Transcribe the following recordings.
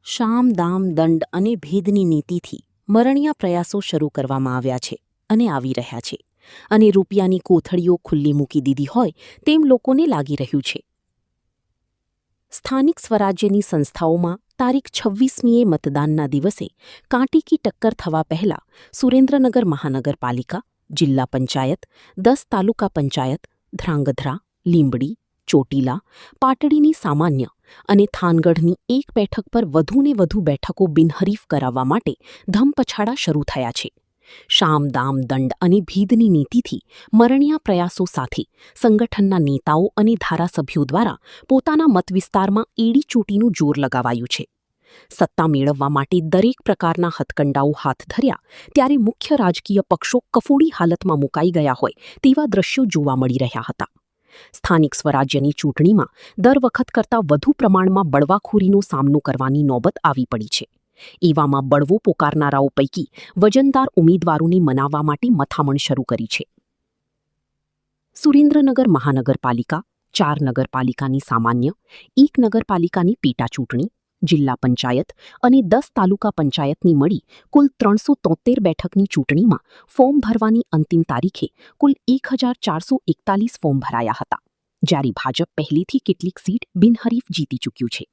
શામ દામ દંડ અને ભેદની નીતિથી મરણિયા પ્રયાસો શરૂ કરવામાં આવ્યા છે અને આવી રહ્યા છે અને રૂપિયાની કોથળીઓ ખુલ્લી મૂકી દીધી હોય તેમ લોકોને લાગી રહ્યું છે. સ્થાનિક સ્વરાજ્યની સંસ્થાઓમાં તારીખ 26મીએ મતદાનના દિવસે કાંટીકી ટક્કર થવા પહેલા સુરેન્દ્રનગર મહાનગરપાલિકા, જિલ્લા પંચાયત, 10 તાલુકા પંચાયત, ધ્રાંગધ્રા, લીંબડી, ચોટીલા, પાટડીની સામાન્ય અને થાનગઢની એક બેઠક પર વધુને વધુ બેઠકો બિનહરીફ કરાવવા માટે ધમપછાડા શરૂ થયા છે. શામ દામ દંડ અને ભીદની નીતિથી મરણિયા પ્રયાસો સાથે સંગઠનના નેતાઓ અને ધારાસભ્યો દ્વારા પોતાના મતવિસ્તારમાં એડી ચોટીનું જોર લગાવાયું છે. સત્તા મેળવવા માટે દરેક પ્રકારના હથકંડાઓ હાથ ધર્યા ત્યારે મુખ્ય રાજકીય પક્ષો કફોડી હાલતમાં મુકાઈ ગયા હોય તેવા દ્રશ્યો જોવા મળી રહ્યા હતા. સ્થાનિક સ્વરાજ્યની ચૂંટણીમાં દર વખત કરતાં વધુ પ્રમાણમાં બળવાખોરીનો સામનો કરવાની નોબત આવી પડી છે. એવામાં બળવો પોકારનારાઓ પૈકી વજનદાર ઉમેદવારોને મનાવવા માટે મથામણ શરૂ કરી છે. સુરેન્દ્રનગર મહાનગરપાલિકા, 4 નગરપાલિકાની સામાન્ય, 1 નગરપાલિકાની પેટા ચૂંટણી, જિલ્લા પંચાયત અને 10 તાલુકા પંચાયતની મળી કુલ 373 બેઠકની ચૂંટણીમાં ફોર્મ ભરવાની અંતિમ તારીખે કુલ 1441 ફોર્મ ભરાયા હતા, જ્યારે ભાજપ પહેલેથી કેટલીક સીટ બિનહરીફ જીતી ચૂક્યું છે.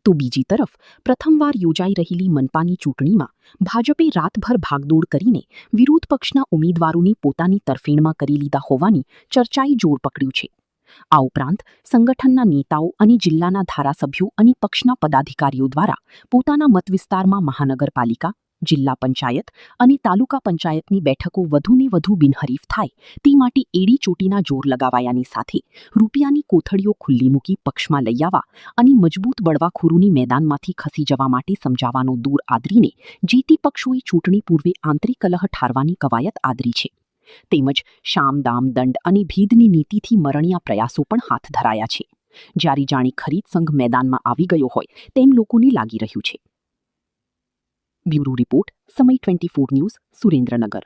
તો બીજી તરફ પ્રથમવાર યોજાઈ રહેલી મનપાની ચૂંટણીમાં ભાજપે રાતભર ભાગદોડ કરીને વિરોધ પક્ષના ઉમેદવારોને પોતાની તરફેણમાં કરી લીધા હોવાની ચર્ચાએ જોર પકડ્યું છે. આ ઉપરાંત સંગઠનના નેતાઓ અને જિલ્લાના ધારાસભ્યો અને પક્ષના પદાધિકારીઓ દ્વારા પોતાના મતવિસ્તારમાં મહાનગરપાલિકા, જિલ્લા પંચાયત અને તાલુકા પંચાયતની બેઠકો વધુને વધુ બિનહરીફ થાય તે માટે એડી ચોટીના જોર લગાવાયાની સાથે રૂપિયાની કોથળીઓ ખુલ્લી મૂકી પક્ષમાં લઈ આવવા અને મજબૂત બળવાખોરોને મેદાનમાંથી ખસી જવા માટે સમજાવવાનો દૂર આદરીને જે તે પક્ષોએ ચૂંટણી પૂર્વે આંતરિક કલહ ઠારવાની કવાયત આદરી છે. તેમજ શામ દામ દંડ અને ભેદની નીતિથી મરણિયા પ્રયાસો પણ હાથ ધરાયા છે, જ્યારે જાણે ખરીદ સંઘ મેદાનમાં આવી ગયો હોય તેમ લોકોને લાગી રહ્યું છે. બ્યુરો રિપોર્ટ, સમય 24 ન્યૂઝ, સુરેન્દ્રનગર.